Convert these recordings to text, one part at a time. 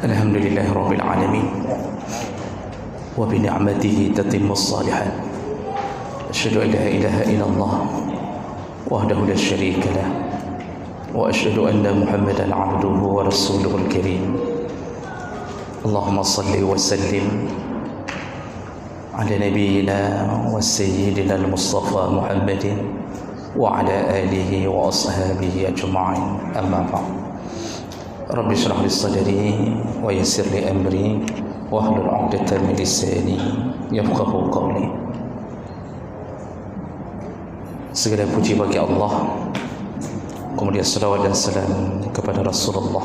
Alhamdulillah Rabbil Alamin wa bi ni'matihi tatimmu shalihat. Asyhadu an la ilaha illallah wahdahu la syarika lah wa asyhadu anna Muhammadan 'abduhu wa rasuluhul karim. Allahumma salli wa sallim ala nabiyyina wa sayyidina al-Mustafa Muhammadin wa ala alihi wa ashabihi ajma'in. Amma ba'd. Rabbi shrah li sadri wa yassir li amri wahlul 'uqdatam min lisani yafqahu qawli. Segala puji bagi Allah, kemudian salawat dan salam kepada Rasulullah,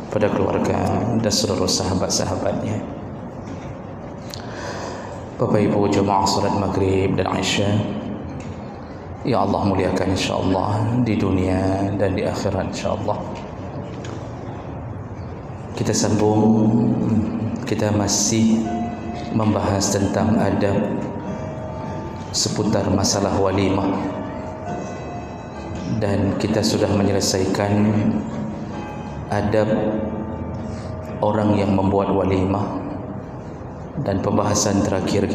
pada keluarga dan seluruh sahabat-sahabatnya. Bapak Ibu jemaah salat Maghrib dan Isya, ya Allah muliakan insyaAllah di dunia dan di akhirat insyaAllah. Kita sambung, kita masih membahas tentang adab seputar masalah walimah, dan kita sudah menyelesaikan adab orang yang membuat walimah. Dan pembahasan terakhir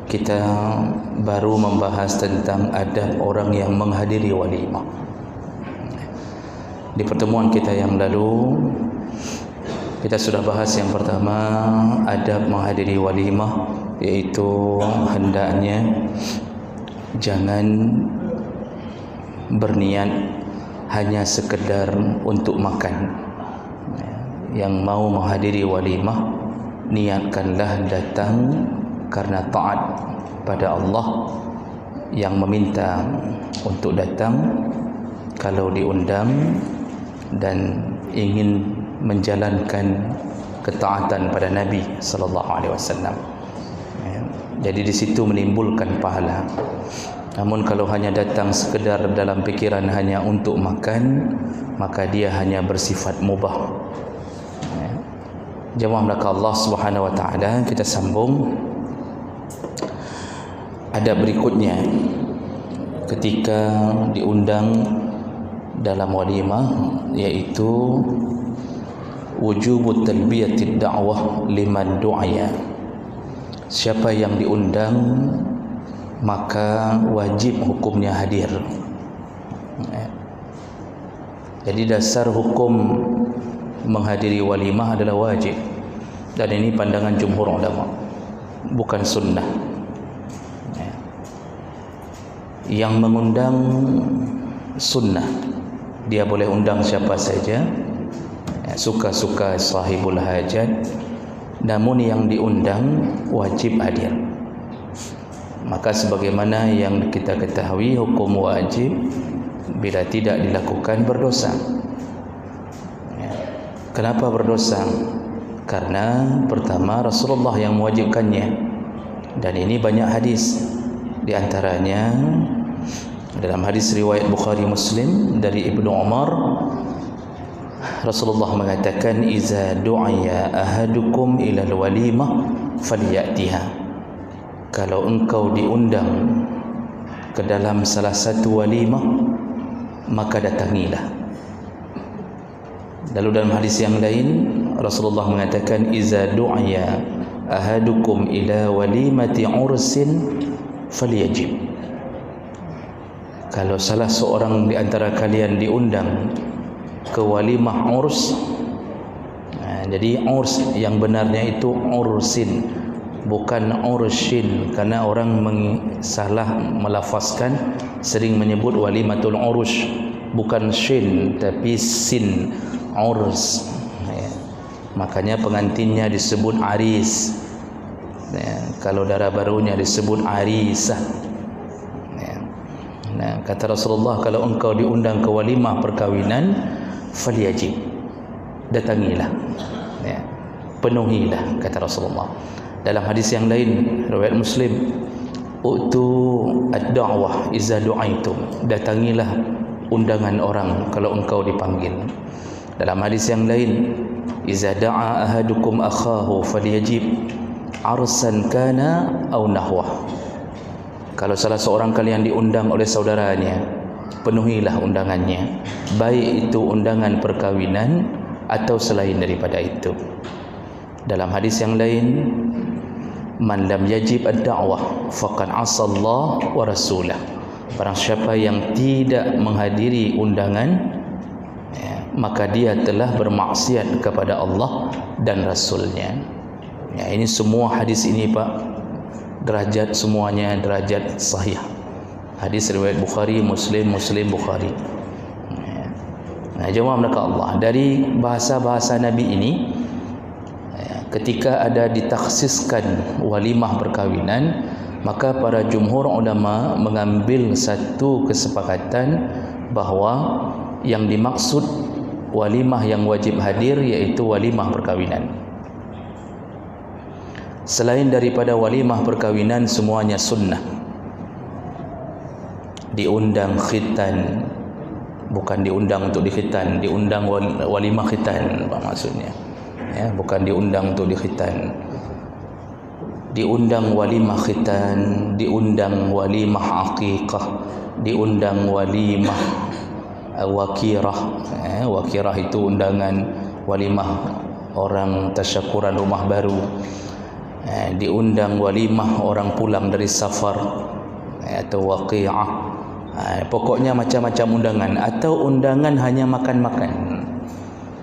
kita baru membahas tentang adab orang yang menghadiri walimah. Di pertemuan kita yang lalu kita sudah bahas yang pertama, adab menghadiri walimah, yaitu hendaknya jangan berniat hanya sekedar untuk makan. Yang mau menghadiri walimah, niatkanlah datang karena taat pada Allah yang meminta untuk datang kalau diundang, dan ingin menjalankan ketaatan pada Nabi sallallahu alaihi wasallam. Jadi di situ menimbulkan pahala. Namun kalau hanya datang sekedar dalam pikiran hanya untuk makan, maka dia hanya bersifat mubah. Jemaah belaka Allah Subhanahu wa taala, kita sambung adab berikutnya ketika diundang dalam walimah, yaitu wujubut talbiyatid da'wah liman du'aya. Siapa yang diundang maka wajib hukumnya hadir. Jadi dasar hukum menghadiri walimah adalah wajib, dan ini pandangan jumhur ulama, bukan sunnah. Yang mengundang sunnah, dia boleh undang siapa saja, suka-suka sahibul hajat, namun yang diundang wajib hadir. Maka sebagaimana yang kita ketahui, hukum wajib bila tidak dilakukan berdosa. Kenapa berdosa? Karena pertama, Rasulullah yang mewajibkannya, dan ini banyak hadis. Di antaranya dalam hadis riwayat Bukhari Muslim dari Ibnu Umar, Rasulullah mengatakan, "Iza du'aya ahadukum ilal walimah falyatiha." Kalau engkau diundang ke dalam salah satu walimah, maka datangilah. Lalu dalam hadis yang lain Rasulullah mengatakan, "Iza du'aya ahadukum ila walimati ursin falyajib." Kalau salah seorang di antara kalian diundang ke walimah urs, jadi urs yang benarnya itu ursin, bukan urshin, karena orang salah melafazkan, sering menyebut walimatul urus, bukan shin tapi sin, urs. Makanya pengantinnya disebut aris, kalau darah barunya disebut arisah. Nah, kata Rasulullah, kalau engkau diundang ke walimah perkawinan, falyajib, datangilah, penuhilah, kata Rasulullah. Dalam hadis yang lain riwayat Muslim, utu ad-da'wah iza du'aitum, datangilah undangan orang kalau engkau dipanggil. Dalam hadis yang lain, iza da'a ahadukum akhahu falyajib arsan kana aw nahwah. Kalau salah seorang kalian diundang oleh saudaranya, penuhilah undangannya, baik itu undangan perkawinan atau selain daripada itu. Dalam hadis yang lain, man lam yajib ad-da'wah faqad 'asa Allah wa rasulah. Barang siapa yang tidak menghadiri undangan, maka dia telah bermaksiat kepada Allah dan Rasulnya. Ya, ini semua hadis ini Pak, derajat semuanya derajat sahih. Hadis riwayat Bukhari, Muslim, Bukhari. Nah, jemaah maka Allah, dari bahasa-bahasa Nabi ini, ketika ada ditakhsiskan walimah perkahwinan, maka para jumhur ulama mengambil satu kesepakatan bahawa yang dimaksud walimah yang wajib hadir iaitu walimah perkahwinan. Selain daripada walimah perkahwinan, semuanya sunnah. Diundang khitan, bukan diundang untuk dikhitan, diundang walimah khitan maksudnya, ya, bukan diundang untuk dikhitan. Diundang walimah khitan, diundang walimah aqiqah, diundang walimah wakirah. Wakirah itu undangan walimah orang tasyakuran rumah baru. Diundang walimah orang pulang dari safar, atau waqi'ah. Pokoknya macam-macam undangan, atau undangan hanya makan-makan,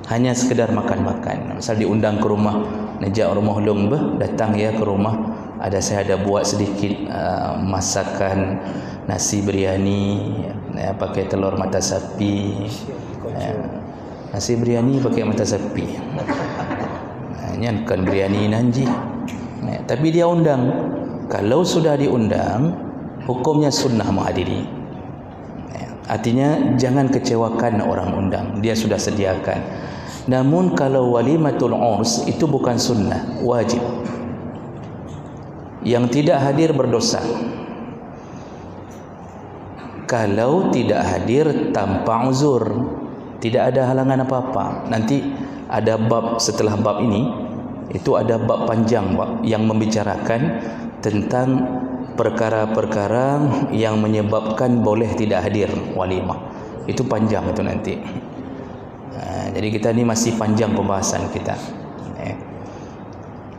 hanya sekedar makan-makan. Misal diundang ke rumah, nejak rumah long datang ya ke rumah, saya ada buat sedikit masakan nasi biryani, pakai telur mata sapi, nasi biryani pakai mata sapi. Ini bukan biryani nanji, tapi dia undang. Kalau sudah diundang, hukumnya sunnah menghadiri. Artinya jangan kecewakan orang undang, dia sudah sediakan. Namun kalau walimatul urs itu bukan sunnah, wajib. Yang tidak hadir berdosa. Kalau tidak hadir tanpa uzur, tidak ada halangan apa-apa. Nanti ada bab setelah bab ini, itu ada bab panjang yang membicarakan tentang perkara-perkara yang menyebabkan boleh tidak hadir walimah. Itu panjang itu nanti. Jadi kita ni masih panjang pembahasan kita.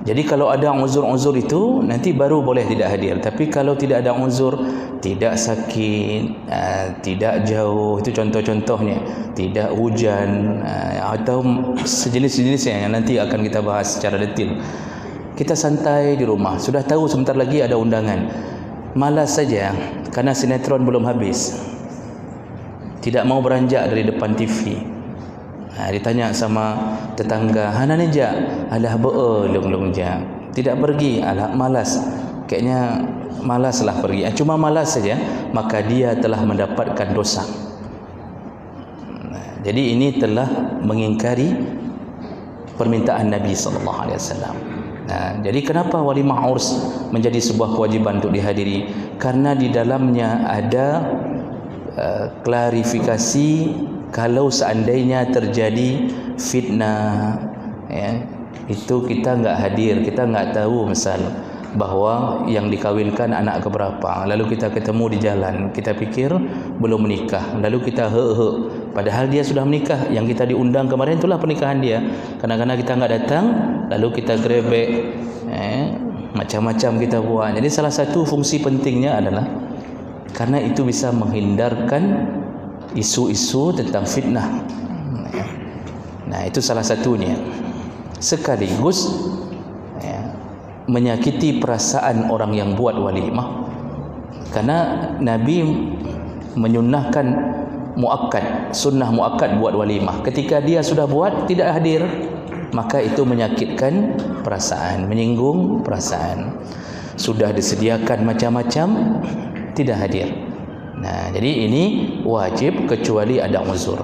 Jadi kalau ada uzur-uzur itu nanti baru boleh tidak hadir. Tapi kalau tidak ada uzur, tidak sakit, tidak jauh, itu contoh-contohnya, tidak hujan, atau sejenis-jenis yang nanti akan kita bahas secara detail. Kita santai di rumah, sudah tahu sebentar lagi ada undangan, malas saja karena sinetron belum habis, tidak mau beranjak dari depan TV. Ditanya sama tetangga, "Hana nejak?" "Alah belum jak." Tidak pergi, "Alah malas." Kayaknya malaslah pergi. Cuma malas saja, maka dia telah mendapatkan dosa. Jadi ini telah mengingkari permintaan Nabi sallallahu alaihi wasallam. Jadi kenapa walimah urs menjadi sebuah kewajiban untuk dihadiri? Karena di dalamnya ada klarifikasi kalau seandainya terjadi fitnah, itu kita enggak hadir, kita enggak tahu misal bahawa yang dikawinkan anak keberapa, lalu kita ketemu di jalan, kita pikir belum menikah, lalu kita padahal dia sudah menikah, yang kita diundang kemarin itulah pernikahan dia. Kadang-kadang kita enggak datang, lalu kita grebek, macam-macam kita buat. Jadi salah satu fungsi pentingnya adalah karena itu bisa menghindarkan isu-isu tentang fitnah. Itu salah satunya. Sekaligus menyakiti perasaan orang yang buat walimah, karena Nabi menyunnahkan muakkad, sunnah muakkad buat walimah. Ketika dia sudah buat tidak hadir, maka itu menyakitkan perasaan, menyinggung perasaan. Sudah disediakan macam-macam, tidak hadir. Jadi ini wajib kecuali ada uzur.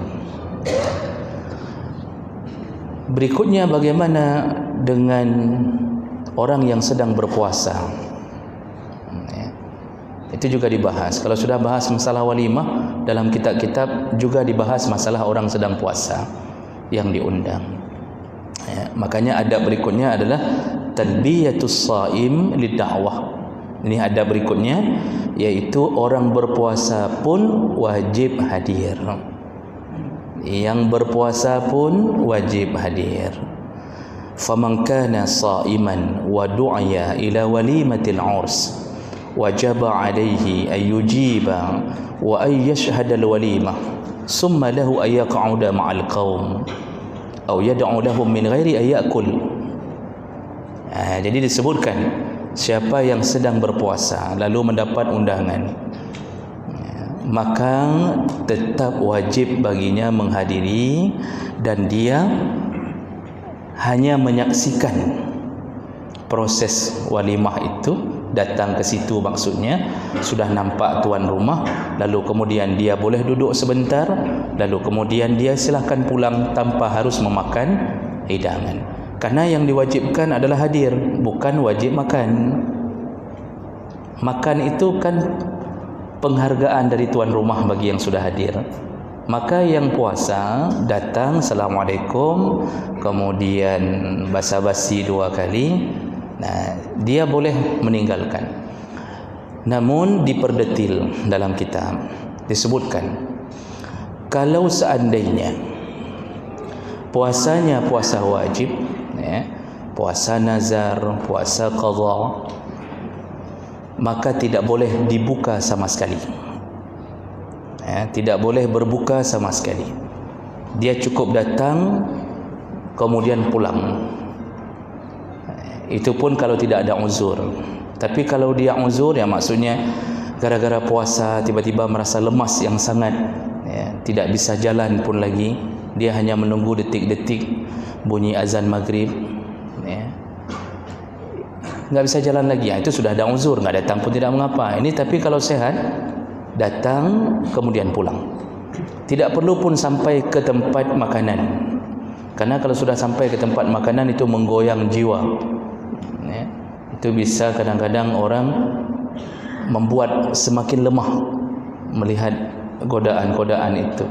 Berikutnya, bagaimana dengan orang yang sedang berpuasa? Itu juga dibahas. Kalau sudah bahas masalah walimah, dalam kitab-kitab juga dibahas masalah orang sedang puasa yang diundang. Makanya adab berikutnya adalah talbiyatus shaim lidda'wah. Ini adab berikutnya, yaitu orang berpuasa pun wajib hadir. yang berpuasa pun wajib hadir. Faman kana sha'iman wa du'iya ila walimatil 'urs wajaba 'alaihi ay yujiba wa ay yashhada al-walimah summa lahu ay yaq'uda ma'al qaum aw yad'u lahum min ghairi ay ya'kul. Jadi disebutkan siapa yang sedang berpuasa lalu mendapat undangan, maka tetap wajib baginya menghadiri dan dia hanya menyaksikan proses walimah itu, datang ke situ maksudnya, sudah nampak tuan rumah, lalu kemudian dia boleh duduk sebentar, lalu kemudian dia silakan pulang tanpa harus memakan hidangan. Karena yang diwajibkan adalah hadir, bukan wajib makan. Makan itu kan penghargaan dari tuan rumah bagi yang sudah hadir. Maka yang puasa datang, Assalamualaikum, kemudian basa-basi 2 kali, dia boleh meninggalkan. Namun diperdetil dalam kitab disebutkan, kalau seandainya puasanya puasa wajib, puasa nazar, puasa qadha, maka tidak boleh dibuka sama sekali. Tidak boleh berbuka sama sekali. Dia cukup datang kemudian pulang. Itu pun kalau tidak ada uzur. Tapi kalau dia uzur, ya maksudnya gara-gara puasa tiba-tiba merasa lemas yang sangat, tidak bisa jalan pun lagi, dia hanya menunggu detik-detik bunyi azan maghrib, nggak bisa jalan lagi, itu sudah ada uzur, nggak datang pun tidak mengapa. Ini tapi kalau sehat, datang kemudian pulang, tidak perlu pun sampai ke tempat makanan, karena kalau sudah sampai ke tempat makanan itu menggoyang jiwa, itu bisa kadang-kadang orang membuat semakin lemah melihat godaan-godaan itu.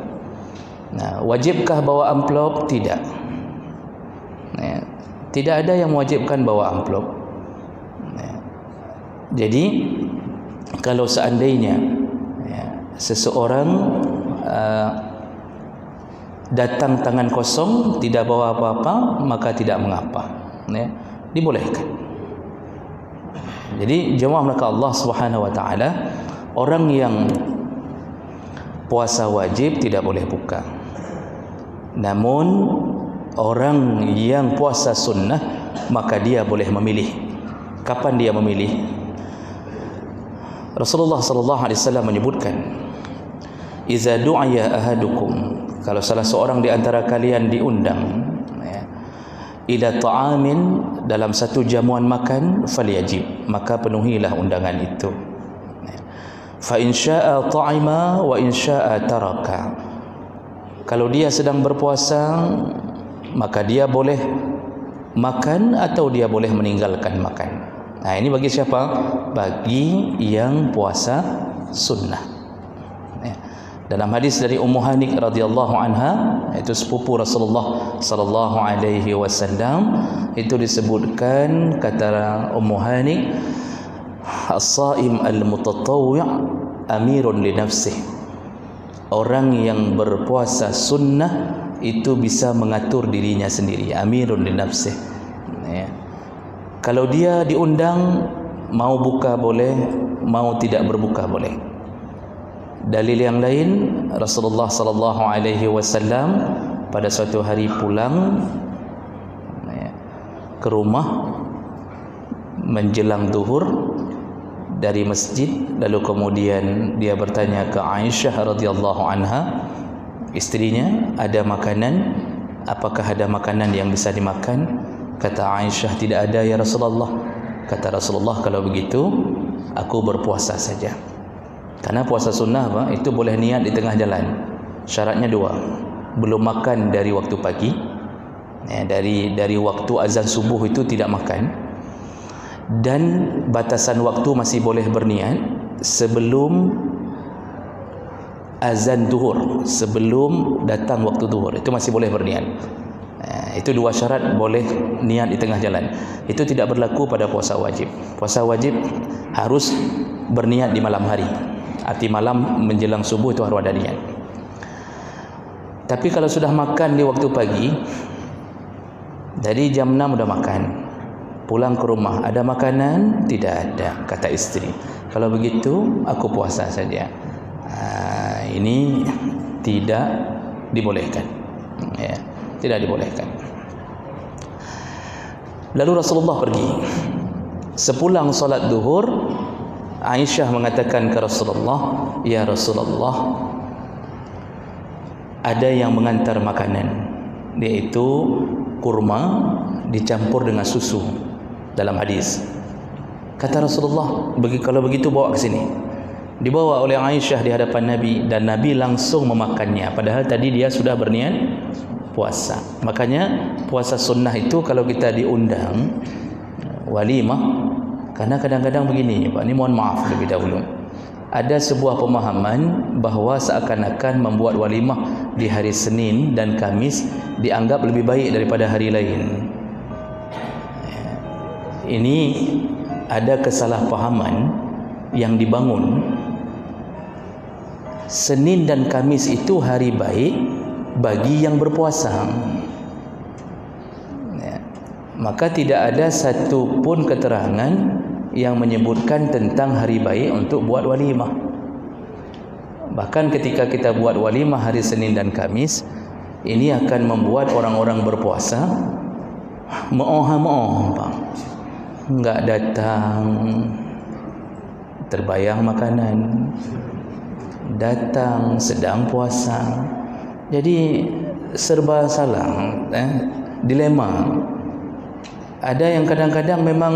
Wajibkah bawa amplop? Tidak. Tidak ada yang mewajibkan bawa amplop. Jadi kalau seandainya seseorang datang tangan kosong, tidak bawa apa-apa, maka tidak mengapa, dibolehkan. Jadi jemaah maka Allah Subhanahu wa taala, orang yang puasa wajib tidak boleh buka. Namun orang yang puasa sunnah, maka dia boleh memilih. Kapan dia memilih? Rasulullah sallallahu alaihi wasallam menyebutkan, "Iza du'iya ahadukum," kalau salah seorang di antara kalian diundang ila ta'amin, dalam satu jamuan makan, falyajib, maka penuhilah undangan itu. Fa in syaa'a ta'ima wa in syaa'a taraka. Kalau dia sedang berpuasa, maka dia boleh makan atau dia boleh meninggalkan makan. Ini bagi siapa? Bagi yang puasa sunnah. Dalam hadis dari Ummu Hani radhiyallahu anha, itu sepupu Rasulullah sallallahu alaihi wasallam, itu disebutkan, kata Ummu Hani, as-shaim al-mutatawwi' amirun li nafsih. Orang yang berpuasa sunnah itu bisa mengatur dirinya sendiri, amirun li nafsih. Kalau dia diundang, mau buka boleh, mau tidak berbuka boleh. Dalil yang lain, Rasulullah sallallahu alaihi wasallam pada suatu hari pulang ke rumah menjelang zuhur dari masjid, lalu kemudian dia bertanya ke Aisyah radhiyallahu anha, istrinya, ada makanan? Apakah ada makanan yang bisa dimakan? Kata Aisyah, tidak ada ya Rasulullah. Kata Rasulullah, kalau begitu aku berpuasa saja. Karena puasa sunnah itu boleh niat di tengah jalan. Syaratnya 2, belum makan dari waktu pagi, dari waktu azan subuh itu tidak makan, dan batasan waktu masih boleh berniat sebelum azan zuhur, sebelum datang waktu zuhur, itu masih boleh berniat. Itu 2 syarat boleh niat di tengah jalan. Itu tidak berlaku pada puasa wajib. Puasa wajib harus berniat di malam hari, arti malam menjelang subuh itu harus ada niat. Tapi kalau sudah makan di waktu pagi, dari jam 6 sudah makan, pulang ke rumah ada makanan? Tidak ada, kata isteri. Kalau begitu aku puasa saja. Ini tidak dibolehkan, ya, tidak dibolehkan. Lalu Rasulullah pergi. Sepulang solat duhur, Aisyah mengatakan ke Rasulullah, "Ya Rasulullah, ada yang mengantar makanan, yaitu kurma dicampur dengan susu dalam hadis." Kata Rasulullah, kalau begitu bawa ke sini. Dibawa oleh Aisyah di hadapan Nabi, dan Nabi langsung memakannya, padahal tadi dia sudah berniat puasa. Makanya puasa sunnah itu kalau kita diundang walimah, karena kadang-kadang begini Pak, ini mohon maaf lebih dahulu, ada sebuah pemahaman bahawa seakan-akan membuat walimah di hari Senin dan Kamis dianggap lebih baik daripada hari lain. Ini ada kesalahpahaman yang dibangun. Senin dan Kamis itu hari baik bagi yang berpuasa, ya. Maka tidak ada satu pun keterangan yang menyebutkan tentang hari baik untuk buat walimah. Bahkan ketika kita buat walimah hari Senin dan Kamis, ini akan membuat orang-orang berpuasa meoh-meoh, Bang. Enggak datang, terbayang makanan, datang sedang puasa. Jadi serba salah, dilema. Ada yang kadang-kadang memang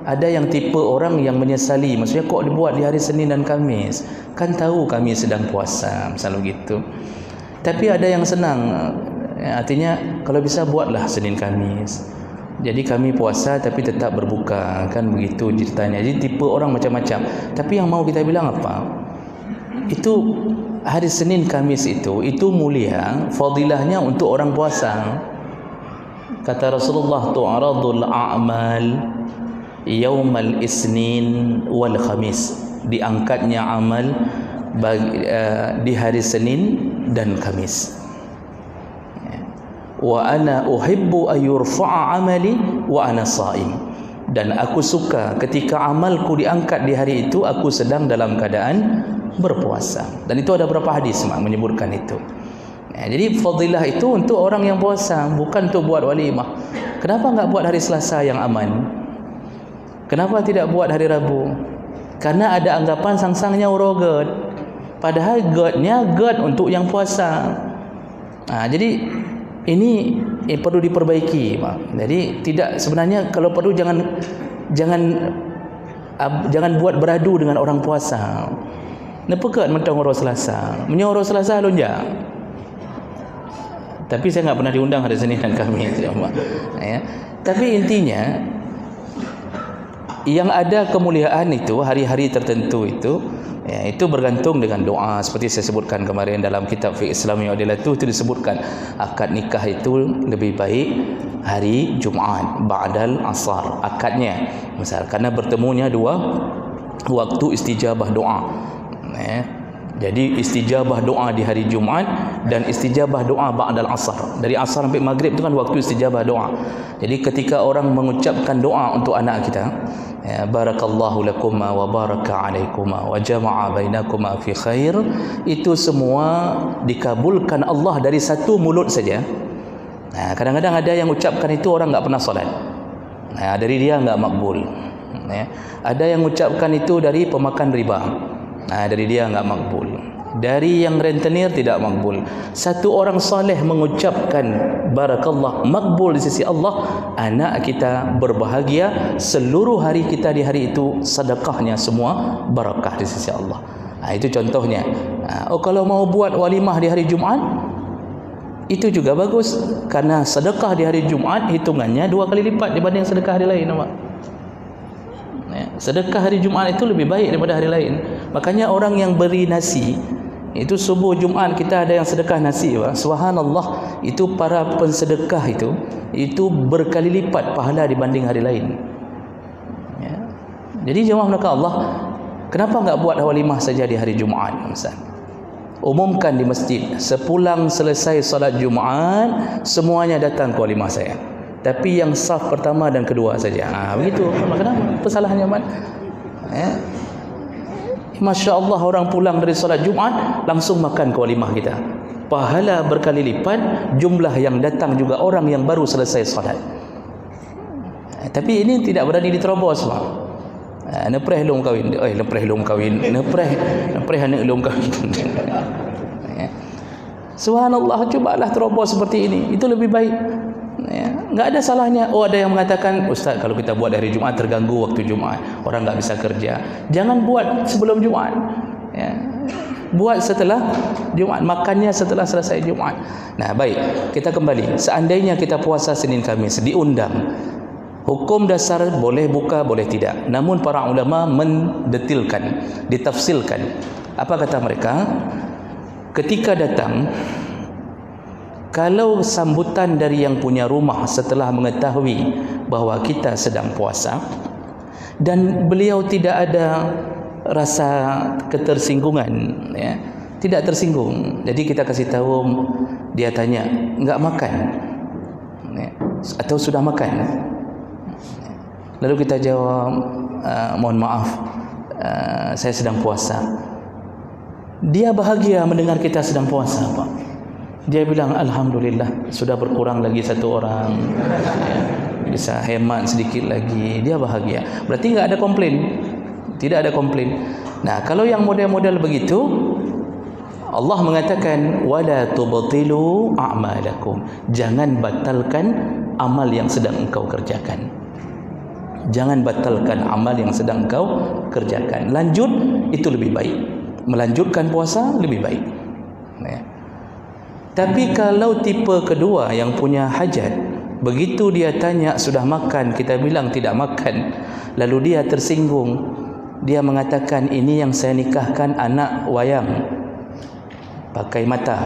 ada yang tipe orang yang menyesali, maksudnya kok dibuat di hari Senin dan Kamis, kan tahu kami sedang puasa, misalnya gitu. Tapi ada yang senang, artinya kalau bisa buatlah Senin Kamis, jadi kami puasa tapi tetap berbuka, kan begitu ceritanya. Jadi tipe orang macam-macam. Tapi yang mau kita bilang apa? Itu hari Senin Kamis itu mulia, fadilahnya untuk orang puasa. Kata Rasulullah, tu'aradul a'mal yaumal isnin wal khamis, diangkatnya amal di hari Senin dan Kamis. Wa ana uhibbu ayurfa'a amali wa ana sha'im, dan aku suka ketika amalku diangkat di hari itu aku sedang dalam keadaan berpuasa. Dan itu ada beberapa hadis menyebutkan itu. Jadi fadilah itu untuk orang yang puasa, bukan untuk buat walimah. Kenapa enggak buat hari Selasa yang aman? Kenapa tidak buat hari Rabu? Karena ada anggapan sang-sangnya urogat, padahal godnya god untuk yang puasa. Jadi ini perlu diperbaiki, Pak. Jadi tidak, sebenarnya kalau perlu jangan buat beradu dengan orang puasa. Nepekat mentang orang Selasa, menyorong Selasa lonjak. Tapi saya enggak pernah diundang hari Senin dan Kamis, ya. Tapi intinya yang ada kemuliaan itu hari-hari tertentu itu, ya, itu bergantung dengan doa. Seperti saya sebutkan kemarin dalam kitab Fiqh Islami Adilatu, itu disebutkan akad nikah itu lebih baik hari Jumaat ba'dal asar, akadnya misal, karena bertemunya dua waktu istijabah doa. Jadi istijabah doa di hari Jumaat dan istijabah doa ba'dal asar. Dari asar sampai maghrib itu kan waktu istijabah doa. Jadi ketika orang mengucapkan doa untuk anak kita, ya, barakallahu lakuma wa baraka alaikuma wa jama'a bainakuma fi khair, itu semua dikabulkan Allah dari satu mulut saja. Kadang-kadang ada yang ucapkan itu orang enggak pernah salat. Dari dia enggak makbul. Ada yang ucapkan itu dari pemakan riba. Dari dia enggak makbul. Dari yang rentenir tidak makbul. Satu orang saleh mengucapkan barakallah, makbul di sisi Allah. Anak kita berbahagia, seluruh hari kita di hari itu sedekahnya semua barakah di sisi Allah. Itu contohnya. Kalau mau buat walimah di hari Jumaat, itu juga bagus, karena sedekah di hari Jumaat hitungannya 2 kali lipat dibanding sedekah hari lain, Pak. Sedekah hari Jumaat itu lebih baik daripada hari lain. Makanya orang yang beri nasi, itu subuh Jumaat kita ada yang sedekah nasi, Pak. Subhanallah, itu para pensedekah itu berkali lipat pahala dibanding hari lain. Ya. Jadi jemaah Allah, kenapa enggak buat walimah saja di hari Jumaat, Ustaz? umumkan di masjid, sepulang selesai solat Jumaat semuanya datang ke walimah saya, tapi yang saf pertama dan kedua saja. Begitu. Kenapa? Kesalahannya mana? Masya Allah, orang pulang dari solat Jumaat langsung makan ke walimah kita, pahala berkali lipat jumlah yang datang juga orang yang baru selesai solat. Tapi ini tidak berani diterobos, Pak. Nepreh lom kahwin, nepreh lom kahwin, nepreh anak lom kahwin. Subhanallah, cubalah terobos seperti ini, itu lebih baik. Enggak ada salahnya. Ada yang mengatakan, Ustaz, kalau kita buat dari Jumaat terganggu waktu Jumaat, orang enggak bisa kerja. Jangan buat sebelum Jumaat. Buat setelah Jumaat, makannya setelah selesai Jumaat. Nah, baik, kita kembali. Seandainya kita puasa Senin Khamis, diundang, hukum dasar boleh buka, boleh tidak. Namun para ulama mendetilkan, ditafsilkan. Apa kata mereka? Ketika datang, kalau sambutan dari yang punya rumah setelah mengetahui bahawa kita sedang puasa dan beliau tidak ada rasa ketersinggungan, tidak tersinggung, jadi kita kasih tahu, dia tanya, enggak makan atau sudah makan? Lalu kita jawab, mohon maaf, saya sedang puasa. Dia bahagia mendengar kita sedang puasa, Pak. Dia bilang, alhamdulillah, sudah berkurang lagi satu orang, bisa hemat sedikit lagi. Dia bahagia. Berarti enggak ada komplain. Tidak ada komplain. Nah, kalau yang model-model begitu, Allah mengatakan, wala tubtilu a'malakum. Jangan batalkan amal yang sedang engkau kerjakan. Jangan batalkan amal yang sedang engkau kerjakan. Lanjut, itu lebih baik. Melanjutkan puasa lebih baik. Tapi kalau tipe kedua yang punya hajat, begitu dia tanya sudah makan, kita bilang tidak makan, lalu dia tersinggung, dia mengatakan, ini yang saya nikahkan anak wayang, pakai mata,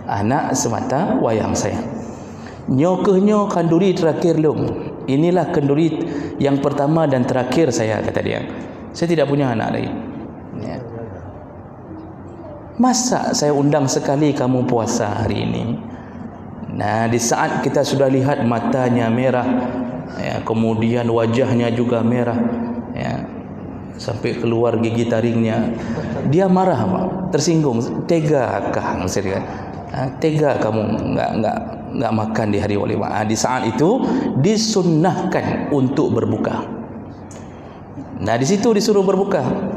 anak semata wayang saya. Nyokohnyo kanduri terakhir lum. Inilah kenduri yang pertama dan terakhir saya, kata dia. Saya tidak punya anak lagi. Masa saya undang sekali kamu puasa hari ini? Nah, di saat kita sudah lihat matanya merah, kemudian wajahnya juga merah, sampai keluar gigi taringnya, dia marah, Pak, tersinggung. Tegakah, tega kamu enggak makan di hari walimah? Di saat itu disunnahkan untuk berbuka. Nah, di situ disuruh berbuka.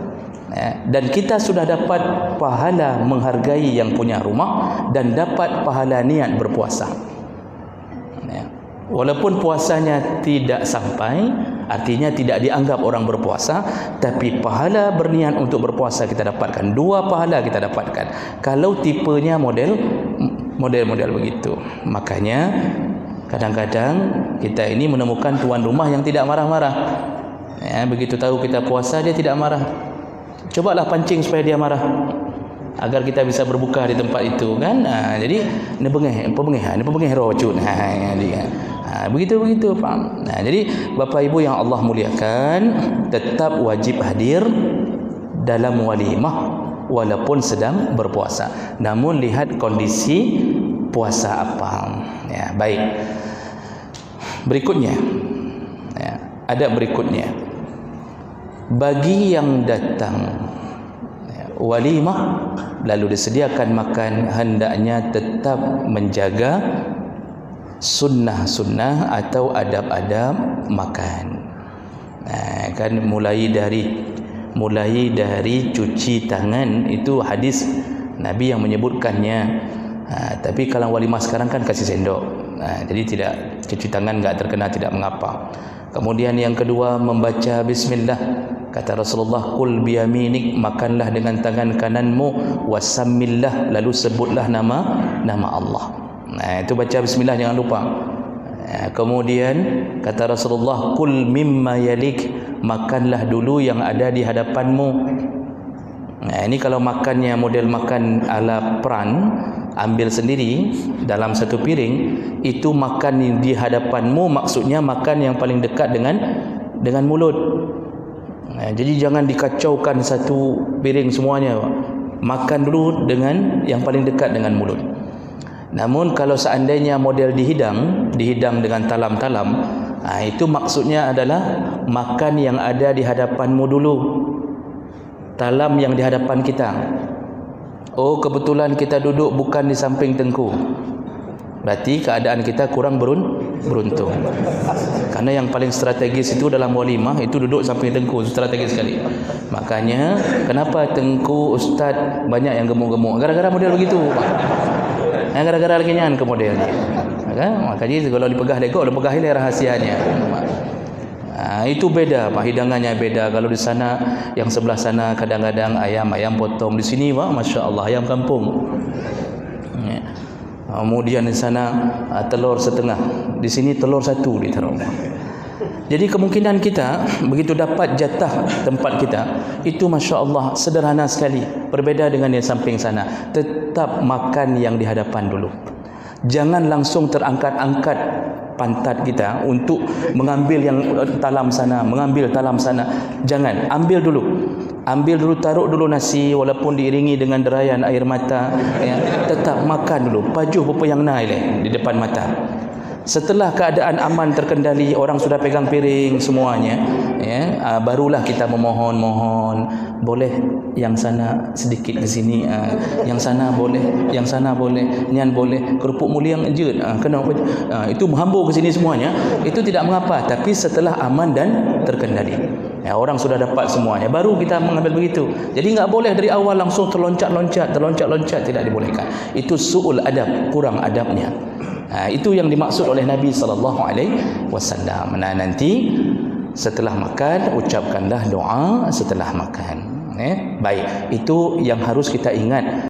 Dan kita sudah dapat pahala menghargai yang punya rumah dan dapat pahala niat berpuasa. Walaupun puasanya tidak sampai, artinya tidak dianggap orang berpuasa, tapi pahala berniat untuk berpuasa kita dapatkan. Dua pahala kita dapatkan kalau tipenya model begitu. Makanya kadang-kadang kita ini menemukan tuan rumah yang tidak marah-marah. Begitu tahu kita puasa, dia tidak marah. Cobalah pancing supaya dia marah, agar kita bisa berbuka di tempat itu, kan? Jadi ni pengeh rocun. Begitu, faham? Jadi Bapak Ibu yang Allah muliakan, tetap wajib hadir dalam walimah walaupun sedang berpuasa. Namun lihat kondisi puasa apa. Baik. Berikutnya, ada berikutnya. Bagi yang datang walimah lalu disediakan makan, hendaknya tetap menjaga sunnah-sunnah atau adab-adab makan. Kan mulai dari cuci tangan, itu hadis Nabi yang menyebutkannya. Tapi kalau walimah sekarang kan kasih sendok, jadi tidak, cuci tangan enggak terkena, tidak mengapa. Kemudian yang kedua, membaca bismillah. Kata Rasulullah, qul biyaminik, makanlah dengan tangan kananmu, wasammillah, lalu sebutlah nama Allah. Itu baca bismillah, jangan lupa. Kemudian kata Rasulullah, qul mimma yalik, makanlah dulu yang ada di hadapanmu. Ini kalau makannya model makan ala peran, ambil sendiri dalam satu piring, itu makan di hadapanmu, maksudnya makan yang paling dekat dengan mulut. Jadi jangan dikacaukan satu piring semuanya, Pak. makan dulu dengan yang paling dekat dengan mulut. Namun kalau seandainya model dihidang dengan talam-talam, itu maksudnya adalah makan yang ada di hadapanmu dulu, talam yang di hadapan kita. Oh, kebetulan kita duduk bukan di samping tengku, berarti keadaan kita kurang beruntung. Karena yang paling strategis itu dalam walimah itu duduk samping tengku, strategis sekali. Makanya kenapa tengku ustaz banyak yang gemuk-gemuk, gara-gara model begitu. Gara-gara lagi nyan ke model ni. Makanya kalau dipegah lekok, dipegah ile rahasianya. Itu beda, hidangannya beda. Kalau di sana, yang sebelah sana kadang-kadang ayam potong, di sini masya-Allah ayam kampung. Kemudian di sana telur setengah, di sini telur satu ditaruh. Jadi kemungkinan kita begitu dapat jatah tempat kita itu masya-Allah sederhana sekali, berbeza dengan yang samping sana. Tetap makan yang di hadapan dulu. Jangan langsung terangkat-angkat pantat kita untuk mengambil yang talam sana, Jangan, ambil dulu, taruh dulu nasi walaupun diiringi dengan derayan air mata, ya. Tetap makan dulu, pajuh apa yang naik di depan mata. Setelah keadaan aman terkendali, orang sudah pegang piring semuanya, ya, barulah kita memohon, boleh yang sana sedikit ke sini, yang sana boleh, nian boleh, kerupuk mulia yang je, kenapa? Itu menghambur ke sini semuanya, itu tidak mengapa. Tapi setelah aman dan terkendali, ya, orang sudah dapat semuanya, baru kita mengambil begitu. Jadi enggak boleh dari awal langsung terloncat-loncat, tidak dibolehkan. Itu su'ul adab, kurang adabnya. Itu yang dimaksud oleh Nabi SAW. Nanti setelah makan ucapkanlah doa setelah makan. Baik, itu yang harus kita ingat.